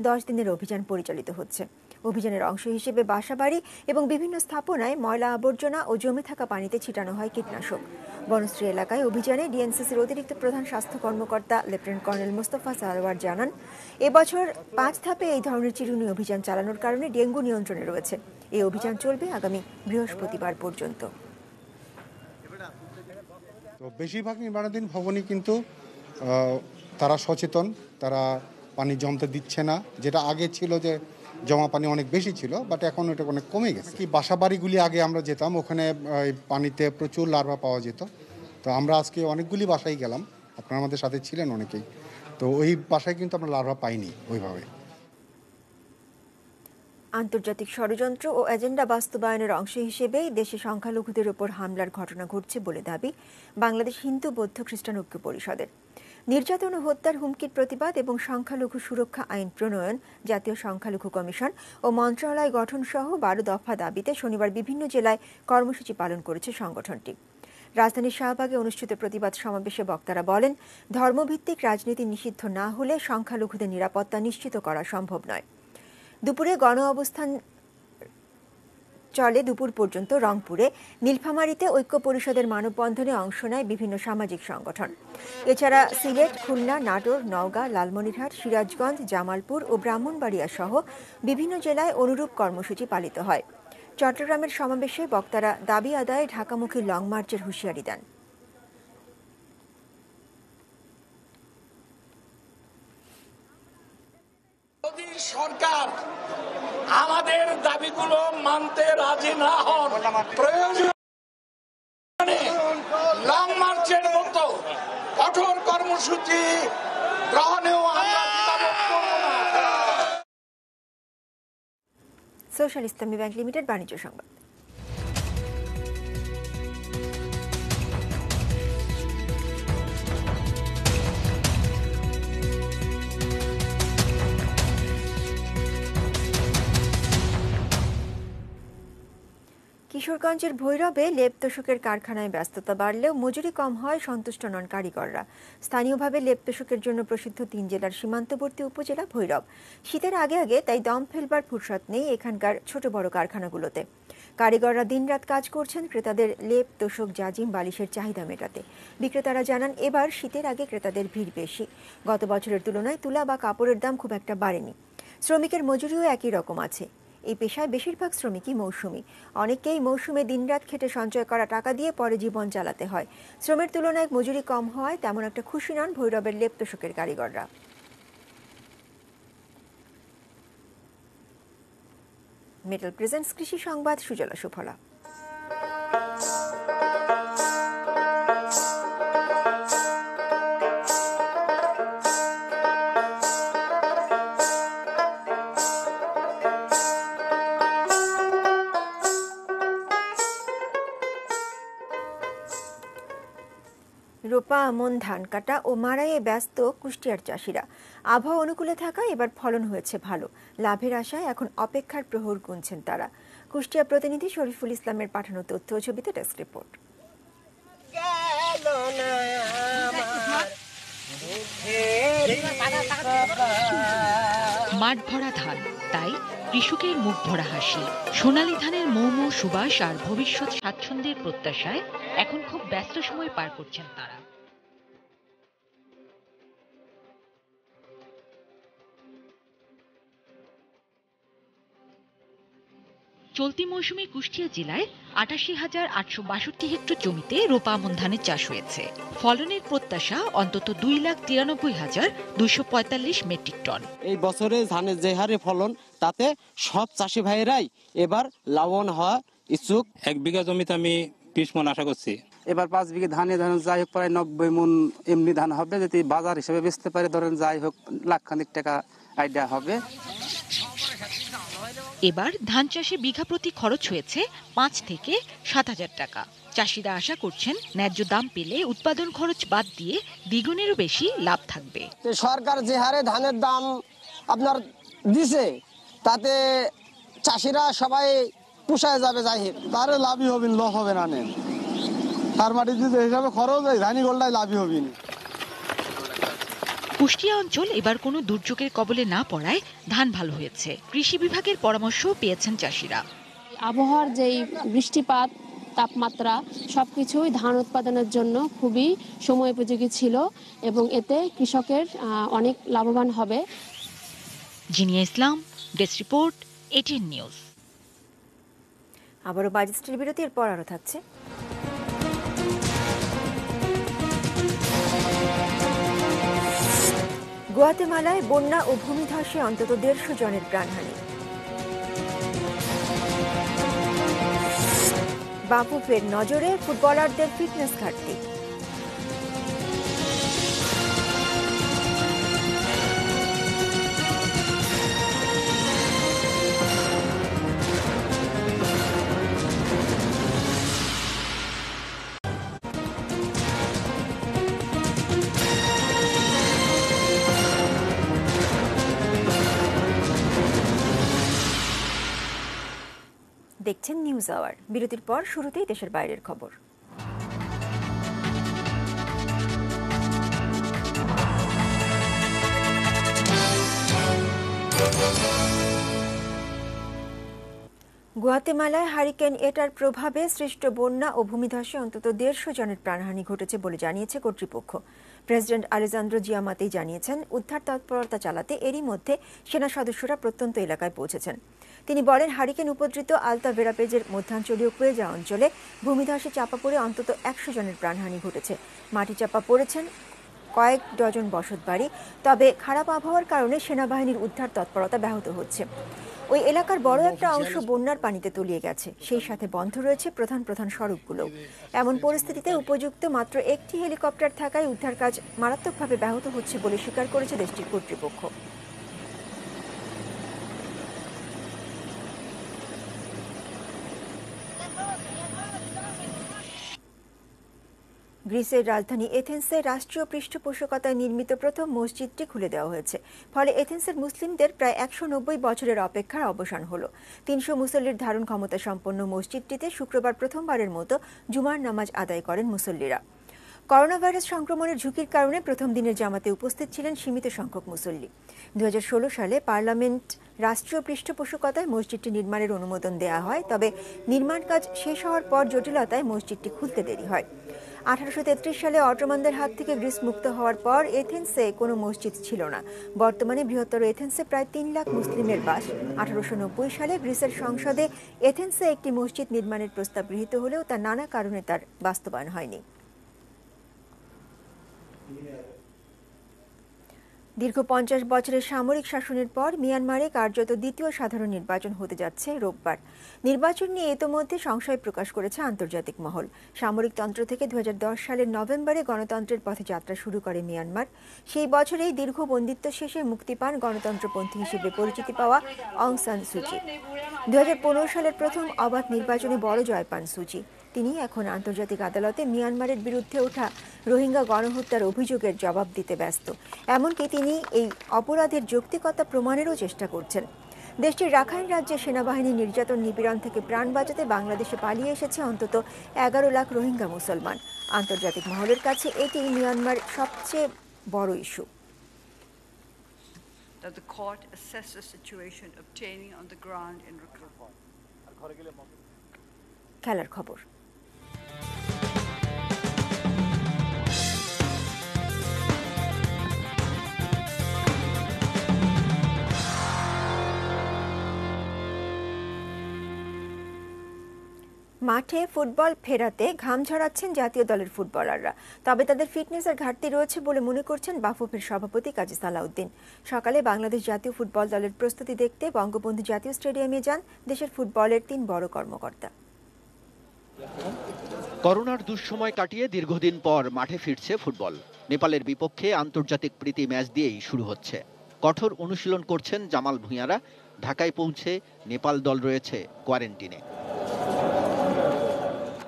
10 দিনের অভিযান পরিচালিত হচ্ছে। অভিযানের অংশ হিসেবে বাসাবাড়ি এবং বিভিন্ন স্থাপনায় ময়লা আবর্জনা ও জমে থাকা পানিতে ছিটানো হয় কীটনাশক। বনশ্রী এলাকায় অভিযানে ডিএনসিসির অতিরিক্ত প্রধান স্বাস্থ্য কর্মকর্তা লেফটেন্যান্ট কর্নেল মোস্তফা সারোয়ার জানান, এবছর 5 ধাপে এই ধরনের চিরুনি অভিযান চালানোর কারণে ডেঙ্গু নিয়ন্ত্রণে রয়েছে। এই অভিযান চলবে আগামী বৃহস্পতিবার পর্যন্ত। তো বেশিরভাগ নির্মাণাধীন ভবনই কিন্তু তারা সচেতন, তারা পানি জমতে দিচ্ছে না। যেটা আগে ছিল যে জমা পানি অনেক বেশি ছিল, বাট এখন এটা অনেক কমে গেছে। কি বাসা বাড়িগুলি আগে আমরা যেতাম, ওখানে পানিতে প্রচুর লার্ভা পাওয়া যেত। তো আমরা আজকে অনেকগুলি বাসায় গেলাম, আপনারা আমাদের সাথে ছিলেন অনেকেই, তো ওই বাসায় কিন্তু আমরা লার্ভা পাইনি ওইভাবে। আন্তর্জাতিক ষড়যন্ত্র ও এজেন্ডা বাস্তবায়নের অংশ হিসেবে দেশে সংখ্যালঘুদের উপর হামলার ঘটনা ঘটছে বলে দাবি বাংলাদেশ হিন্দু বৌদ্ধ খ্রিস্টান ঐক্য পরিষদের। নির্যাতন ও হত্যার হুমকির প্রতিবাদ এবং সংখ্যালঘু সুরক্ষা আইন প্রণয়ন, জাতীয় সংখ্যালঘু কমিশন ও মন্ত্রণালয় গঠন সহ 12 দফা দাবিতে শনিবার বিভিন্ন জেলায় কর্মসূচি পালন করেছে সংগঠনটি। রাজধানীর শাহবাগে অনুষ্ঠিত প্রতিবাদ সমাবেশে বক্তারা বলেন, ধর্মভিত্তিক রাজনীতি নিষিদ্ধ না হলে সংখ্যালঘুদের নিরাপত্তা নিশ্চিত করা সম্ভব নয়। দুপুরে গণ অবস্থান চলে দুপুর পর্যন্ত রংপুরে। নীলফামারীতে ঐক্য পরিষদের মানববন্ধনে অংশ নেয় বিভিন্ন সামাজিক সংগঠন। এছাড়া সিলেট, খুলনা, নাটোর, নওগাঁ, লালমনিরহাট, সিরাজগঞ্জ, জামালপুর ও ব্রাহ্মণবাড়িয়া সহ বিভিন্ন জেলায় অনুরূপ কর্মসূচি পালিত হয়। চট্টগ্রামের সমাবেশে বক্তারা দাবি আদায়ে ঢাকামুখী লং মার্চের হুঁশিয়ারি দেন। যদি সরকার আমাদের দাবিগুলো মানতে রাজি না হন, প্রয়োজনে লং মার্চের মতো কঠোর কর্মসূচি গ্রহণেও আমরা দ্বিধাবোধ করব না। সোশ্যাল ইসলামী ব্যাংক লিমিটেড বাণিজ্য সংবাদ। কিশোরগঞ্জের ভৈরবে লেপ তোশকের কারখানায় ব্যস্ততা বাড়লেও মজুরি কম হয় সন্তুষ্ট নন কারিগররা। স্থানীয়ভাবে লেপ তোশকের জন্য প্রসিদ্ধ 3 জেলার সীমান্তবর্তী উপজেলা ভৈরব। শীতের আগে আগে তাই দম ফেলবার ফুরসত নেই এখানকার ছোট বড় কারখানাগুলোতে। কারিগররা দিনরাত কাজ করছেন ক্রেতাদের লেপ তোশক, জাজিম, বালিশের চাহিদা মেটাতে। বিক্রেতারা জানান, এবার শীতের আগে ক্রেতাদের ভিড় বেশি। গত বছরের তুলনায় তুলা বা কাপড়ের দাম খুব একটা বাড়েনি। শ্রমিকের মজুরিও একই রকম আছে। এই পেশায় বেশিরভাগ শ্রমিকই মৌসুমী। অনেকেই মৌসুমে দিনরাত খেটে সঞ্চয় করা টাকা দিয়ে পরে জীবন চালাতে হয়। শ্রমের তুলনায় মজুরি কম হওয়ায় তেমন একটা খুশি নন ভৈরবের লেপ তোশকের কারিগররা। মেটাল প্রেজেন্টস কৃষি সংবাদ, সুজলা সুফলা। রোপা, আমন, ধান কাটা ও মাড়াইয়ে ব্যস্ত কুষ্টিয়ার চাষিরা। আবহাওয়া অনুকূলে থাকায় এবার ফলন হয়েছে ভালো। লাভের আশায় এখন অপেক্ষার প্রহর গুনছেন তারা। কুষ্টিয়া প্রতিনিধি শরীফুল ইসলামের পাঠানো তথ্য ও ছবিতে ডেস্ক রিপোর্ট। মাঠ ভরা ধান, তাই কৃষকের মুখ ভরা হাসি। সোনালী ধানের মৌম সুবাস আর ভবিষ্যৎ স্বাচ্ছন্দ্যের প্রত্যাশায় এখন খুব ব্যস্ত সময় পার করছেন তারা। চলতি মৌসুমে কুষ্টিয়া জেলায় ৮৮,৮৬২ হেক্টর জমিতে রোপা আমন ধানের চাষ হয়েছে। ফলনের প্রত্যাশা অন্তত ২,৯৩,২৪৫ মেট্রিক টন। এই বছরে ধানের যে হারে ফলন, তাতে সব চাষি ভাইয়েরাই এবার লাভবান হওয়া ইচ্ছুক। 1 বিঘা জমিতে আমি 20 মণ আশা করছি। এবার 5 বিঘা ধানে ধরেন যাই হোক প্রায় 90 মণ এমনি ধান হবে। যদি বাজার হিসেবে বেচতে পারে ধরেন যাই হোক লাখখানিক টাকা আইডিয়া হবে। এবার ধান চাষে বিঘা প্রতি খরচ হয়েছে 5 থেকে 7,000 টাকা। চাষিরা আশা করছেন ন্যায্য দাম পেলে উৎপাদন খরচ বাদ দিয়ে দ্বিগুণেরও বেশি লাভ থাকবে। সরকার যে হারে ধানের দাম আপনার দিছে, তাতে চাষিরা সবাই পুষায় যাবে। যাই হোক তার লাভই হবেন, লস হবে না। তার মাটি যে হিসাবে খরচ হয় ধানি গোলটাই লাভই হবেন। কুষ্টিয়া অঞ্চল এবার কোনো দুর্যোগের কবলে না পড়ায় ধান ভালো হয়েছে। কৃষি বিভাগের পরামর্শ পেয়েছেন চাষিরা। আবহাওয়ার যেই বৃষ্টিপাত, তাপমাত্রা সবকিছুই ধান উৎপাদনের জন্য খুবই সময়োপযোগী ছিল এবং এতে কৃষকের অনেক লাভবান হবে। জিনিয়া ইসলাম, ডেস্ক রিপোর্ট, এটিএন নিউজ। আবারও বাজেটের বিরতির পর আরও থাকছে। গুয়াতেমালায় বন্যা ও ভূমিধসে অন্তত 150 জনের প্রাণহানি। বাফুফের নজরে ফুটবলারদের ফিটনেস ঘাটতি। দেখছেন নিউজ আওয়ার। বিরতির পর শুরুতেই দেশের বাইরের খবর। গুয়াতেমালায় হারিকেন এটার প্রভাবে সৃষ্ট বন্যা ও ভূমিধসে অন্তত 150 জনের প্রাণহানি ঘটেছে বলে জানিয়েছে কর্তৃপক্ষ। প্রেসিডেন্ট আলেজান্দ্রো জিয়ামাতেই জানিয়েছেন, উদ্ধার তৎপরতা চালাতে এরই মধ্যে সেনা সদস্যরা প্রত্যন্ত এলাকায় পৌঁছেছেন। তিনি বলেন, হারিকেন উপদ্রুত আলতা ভেরাপেজের মধ্যাঞ্চলীয় কুয়েজা অঞ্চলে ভূমিধসে চাপা পড়ে অন্তত 100 জনের প্রাণহানি ঘটেছে। মাটি চাপা পড়েছেন কয়েক ডজন বসতবাড়ি। তবে খারাপ আবহাওয়ার কারণে সেনাবাহিনীর উদ্ধার তৎপরতা ব্যাহত হচ্ছে। ওই এলাকার বড় একটা অংশ বন্যার পানিতে তলিয়ে গেছে, সেই সাথে বন্ধ রয়েছে প্রধান প্রধান সড়কগুলো। এমন পরিস্থিতিতে উপযুক্ত মাত্র একটি হেলিকপ্টার থাকায় উদ্ধার কাজ মারাত্মকভাবে ব্যাহত হচ্ছে বলে স্বীকার করেছে দেশটির কর্তৃপক্ষ। গ্রিসের রাজধানী এথেন্সে রাষ্ট্রীয় পৃষ্ঠপোষকতায় নির্মিত প্রথম মসজিদটি খুলে দেওয়া হয়েছে। ফলে এথেন্সের মুসলিমদের প্রায় 190 বছরের অপেক্ষার অবসান হলো। 300 মুসল্লির ধারণ ক্ষমতা সম্পন্ন মসজিদটিতে শুক্রবার প্রথমবারের মতো জুমার নামাজ আদায় করেন মুসল্লিরা। করোনা ভাইরাস সংক্রমণের ঝুঁকির কারণে প্রথম দিনের জামাতে উপস্থিত ছিলেন সীমিত সংখ্যক মুসল্লি। 2016 সালে পার্লামেন্ট রাষ্ট্রীয় পৃষ্ঠপোষকতায় মসজিদটি নির্মাণের অনুমোদন দেওয়া হয়, তবে নির্মাণ কাজ শেষ হওয়ার পর জটিলতায় মসজিদটি খুলতে দেরি হয়। 1833 সালে অটোমানদের হাত থেকে গ্রিস মুক্ত হওয়ার পর এথেন্সে কোনো মসজিদ ছিল না। বর্তমানে বৃহত্তর এথেন্সে প্রায় 3 লাখ মুসলিমের বাস। 1890 সালে গ্রিসের সংসদে এথেন্সে একটি মসজিদ নির্মাণের প্রস্তাব গৃহীত হলেও তা নানা কারণে তার বাস্তবায়ন হয়নি। দীর্ঘ 50 বছরের সামরিক শাসনের পর মিয়ানমারে কার্যত দ্বিতীয় সাধারণ নির্বাচন হতে যাচ্ছে রোববার। নির্বাচন নিয়ে ইতোমধ্যে সংশয় প্রকাশ করেছে আন্তর্জাতিক মহল। সামরিকতন্ত্র থেকে 2010 সালের নভেম্বরে গণতন্ত্রের পথে যাত্রা শুরু করে মিয়ানমার। সেই বছরেই দীর্ঘ বন্দিত্ব শেষে মুক্তি পান গণতন্ত্রপন্থী হিসেবে পরিচিতি পাওয়া অং সান সুচি। 2015 সালের প্রথম অবাধ নির্বাচনে বড় জয় পান সুচি। তিনি এখন আন্তর্জাতিক আদালতে মিয়ানমারের বিরুদ্ধে ওঠা রোহিঙ্গা গণহত্যার অভিযোগের জবাব দিতে ব্যস্ত। এমনকি তিনি এই অপরাধের যৌক্তিকতা প্রমাণেরও চেষ্টা করছেন। দেশটির রাখাইন রাজ্যে সেনাবাহিনী নির্যাতন নিপীড়ন থেকে প্রাণ বাঁচাতে বাংলাদেশে পালিয়ে এসেছে অন্তত 11 লাখ রোহিঙ্গা মুসলমান। আন্তর্জাতিক মহলের কাছে এটি মিয়ানমার সবচেয়ে বড় ইস্যু। খেলার খবর। মাঠে ফুটবল ফেরাতে ঘাম ঝরাচ্ছেন জাতীয় দলের ফুটবলাররা। তবে তাদের ফিটনেসের ঘাটতি রয়েছে বলে মনে করছেন বাফুফের সভাপতি কাজী সালাউদ্দিন। সকালে বাংলাদেশ জাতীয় ফুটবল দলের প্রস্তুতি দেখতে বঙ্গবন্ধু জাতীয় স্টেডিয়ামে যান দেশের ফুটবলের 3 বড় কর্মকর্তা। করোনার দুঃসময় কাটিয়ে দীর্ঘদিন পর মাঠে ফিরছে ফুটবল। নেপালের বিপক্ষে আন্তর্জাতিক প্রীতি ম্যাচ দিয়েই শুরু হচ্ছে। কঠোর অনুশীলন করছেন জামাল ভূঁইয়ারা। ঢাকায় পৌঁছে নেপাল দল রয়েছে কোয়ারেন্টিনে।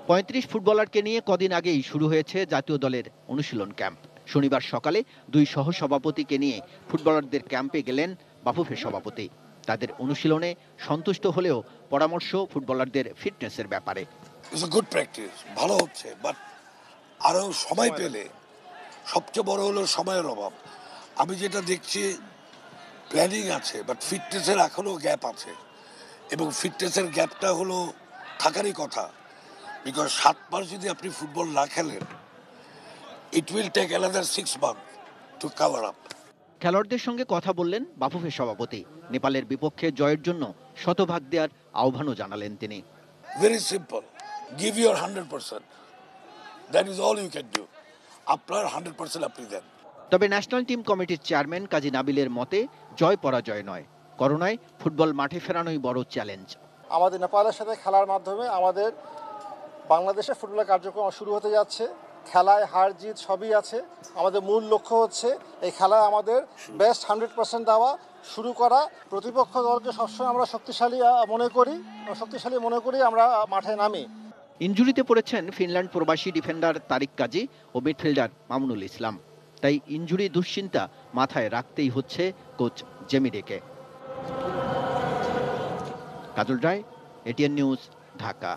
35 ফুটবলারকে নিয়ে কদিন আগেই শুরু হয়েছে জাতীয় দলের অনুশীলন ক্যাম্প। শনিবার সকালে 2 সহসভাপতিকে নিয়ে ফুটবলারদের ক্যাম্পে গেলেন বাফুফের সভাপতি। তাদের অনুশীলনে সন্তুষ্ট হলেও পরামর্শ ফুটবলারদের ফিটনেসের ব্যাপারে। গুড প্র্যাকটিস, ভালো হচ্ছে, বাট আরো সময় পেলে, সবচেয়ে বড় হলো সময়ের অভাব। আমি যেটা দেখছি প্ল্যানিং আছে, বাট ফিটনেসের এখনও গ্যাপ আছে, এবং ফিটনেসের গ্যাপটা হলো থাকারই কথা। বিকজ 7 মাস যদি আপনি ফুটবল না খেলেন, it will take another 6 month to cover up. খেলোয়াড়দের সঙ্গে কথা বললেন বাফুফের সভাপতি। নেপালের বিপক্ষে জয়ের জন্য শতভাগ দেওয়ার আহ্বানও জানালেন তিনি। Very simple, give your 100%, that is all you can do. আপনার 100% আপনি দেন। তবে ন্যাশনাল টিম কমিটির চেয়ারম্যান কাজী নাবিলের মতে জয় পরাজয় নয়, করোনায় ফুটবল মাঠে ফেরানোই বড় চ্যালেঞ্জ। আমাদের নেপালের সাথে খেলার মাধ্যমে আমাদের বাংলাদেশের ফুটবলের কার্যক্রম শুরু হতে যাচ্ছে। খেলায় হার জিত সবই আছে। আমাদের মূল লক্ষ্য হচ্ছে এই খেলায় আমাদের বেস্ট 100% দেওয়া, শুরু করা। প্রতিপক্ষ দলকে সবসময় আমরা শক্তিশালী মনে করি আমরা মাঠে নামি। ইনজুরিতে পড়েছেন ফিনল্যান্ড প্রবাসী ডিফেন্ডার তারিক কাজী ও মিডফিল্ডার মামুনুল ইসলাম। তাই ইনজুরি দুশ্চিন্তা মাথায় রাখতেই হচ্ছে কোচ জেমিডেকে। কাজল রায়, এটিএন নিউজ, ঢাকা।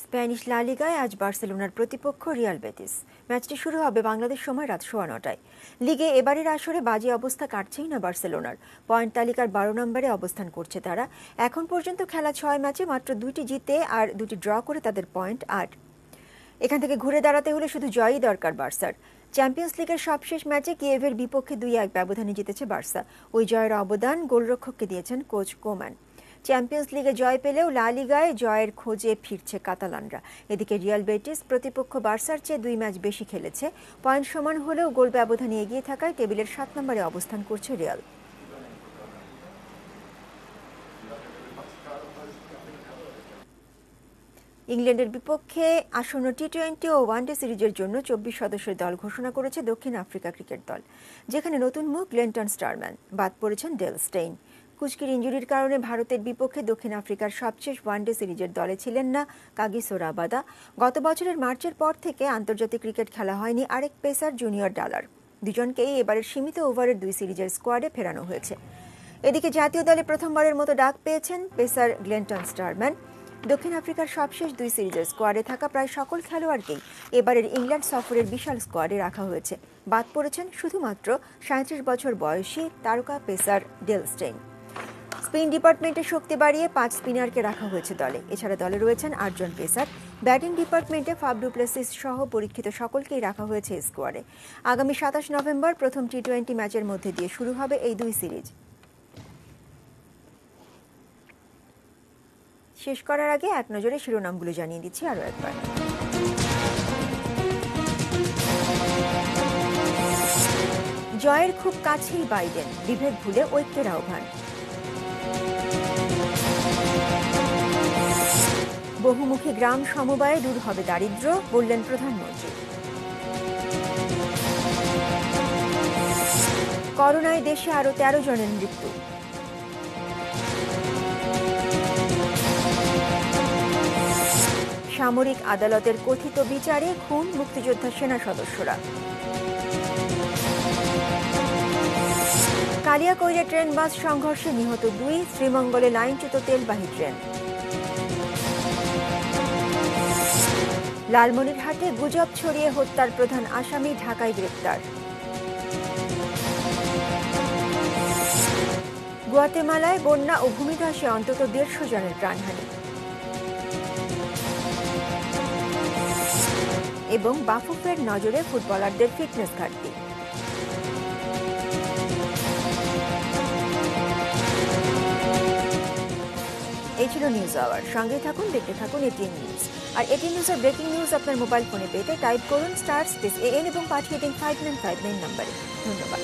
স্প্যানিশ লা লিগায় আজ বার্সেলোনার প্রতিপক্ষ রিয়াল বেটিস। ম্যাচটি শুরু হবে বাংলাদেশ সময় রাত 9:15টায়। লিগে এবারের আসরে বাজে অবস্থা কাটছেই না বার্সেলোনার। পয়েন্ট তালিকার 12 নম্বরে অবস্থান করছে তারা। এখন পর্যন্ত খেলা 6 ম্যাচে মাত্র 2টি জিতে আর 2টি ড্র করে তাদের পয়েন্ট 8। এখান থেকে ঘুরে দাঁড়াতে হলে শুধু জয়ই দরকার বার্সার। চ্যাম্পিয়ন্স লিগের সবশেষ ম্যাচে কিয়েভের বিপক্ষে 2-1 ব্যবধানে জিতেছে বার্সা। ওই জয়ের অবদান গোলরক্ষককে দিয়েছেন কোচ কোমান। চ্যাম্পিয়ন্স লিগে জয় পেলেও লা লিগায় জয়ের খোঁজে ফিরছে কাতালানরা। এদিকে রিয়াল বেটিস প্রতিপক্ষ বার্সার চেয়ে 2 ম্যাচ বেশি খেলেছে। পয়েন্ট সমান হলেও গোল ব্যবধানে এগিয়ে থাকায় টেবিলের 7 নম্বরে অবস্থান করছে রিয়াল। ইংল্যান্ডের বিপক্ষে আসন্ন টি-20 ও ওয়ানডে সিরিজের জন্য 24 সদস্যের দল ঘোষণা করেছে দক্ষিণ আফ্রিকা ক্রিকেট দল, যেখানে নতুন মুখ গ্লেনটন স্টারম্যান। বাদ পড়েছেন ডেল স্টেইন। কুচকির ইনজুরির কারণে ভারতের বিপক্ষে দক্ষিণ আফ্রিকার সবশেষ ওয়ানডে সিরিজের দলে ছিলেন না কাগিসো রাবাদা। গত বছরের মার্চের পর থেকে আন্তর্জাতিক ক্রিকেট খেলা হয়নি আরেক পেসার জুনিয়র ডালার। দুজনকেই এবারের সীমিত ওভারের 2 সিরিজের স্কোয়াডে ফেরানো হয়েছে। এদিকে জাতীয় দলে প্রথমবারের মতো ডাক পেয়েছেন পেসার গ্লেনটন স্টারম্যান। দক্ষিণ আফ্রিকার সবশেষ 2 সিরিজের স্কোয়াডে থাকা প্রায় সকল খেলোয়াড়কেই এবারের ইংল্যান্ড সফরের বিশাল স্কোয়াডে রাখা হয়েছে। বাদ পড়েছেন শুধুমাত্র 37 বছর বয়সী তারকা পেসার ডেল স্টেইন। স্পিন ডিপার্টমেন্টে শক্তি বাড়িয়ে 5 স্পিনারকে রাখা হয়েছে দলে। এছাড়া দলে রয়েছেন 8 জন পেসার। ব্যাটিং ডিপার্টমেন্টে ফাফ ডু প্লেসিস সহ পরীক্ষিত সকলকেই রাখা হয়েছে স্কোয়াডে। আগামী 27 নভেম্বর প্রথম টি-20 ম্যাচের মধ্যে দিয়ে শুরু হবে এই 2 সিরিজ। শেষ করার আগে এক নজরে শিরোনামগুলো জানিয়ে দিচ্ছি আরও একবার। জয়ের খুব কাছেই বাইডেন, বিভেদ ভুলে ঐক্যের আহ্বান। বহুমুখী গ্রাম সমবায়ে দূর হবে দারিদ্র্য, বললেন প্রধানমন্ত্রী। করোনায় দেশে আরও 13 জনের মৃত্যু। সামরিক আদালতের কথিত বিচারে খুন মুক্তিযোদ্ধা সেনা সদস্যরা। কালিয়াকৈরে ট্রেন বাস সংঘর্ষে নিহত 2, শ্রীমঙ্গলে লাইনচ্যুত তেলবাহী ট্রেন। লালমনিরহাটে গুজব ছড়িয়ে হত্যার প্রধান আসামি ঢাকায় গ্রেপ্তার। গুয়াতেমালায় বন্যা ও ভূমিধসে অন্তত 150 জনের প্রাণহানি। এবং বাফুফের নজরে ফুটবলারদের ফিটনেস ঘাটতি। এই ছিল নিউজ আওয়ার। সঙ্গে থাকুন, দেখতে থাকুন এটিএন নিউজ। আর এটিএন নিউজের ব্রেকিং নিউজ আপনার মোবাইল ফোনে পেতে টাইপ করুন *AN এবং পাঠিয়ে দিন 5959 নম্বরে। ধন্যবাদ।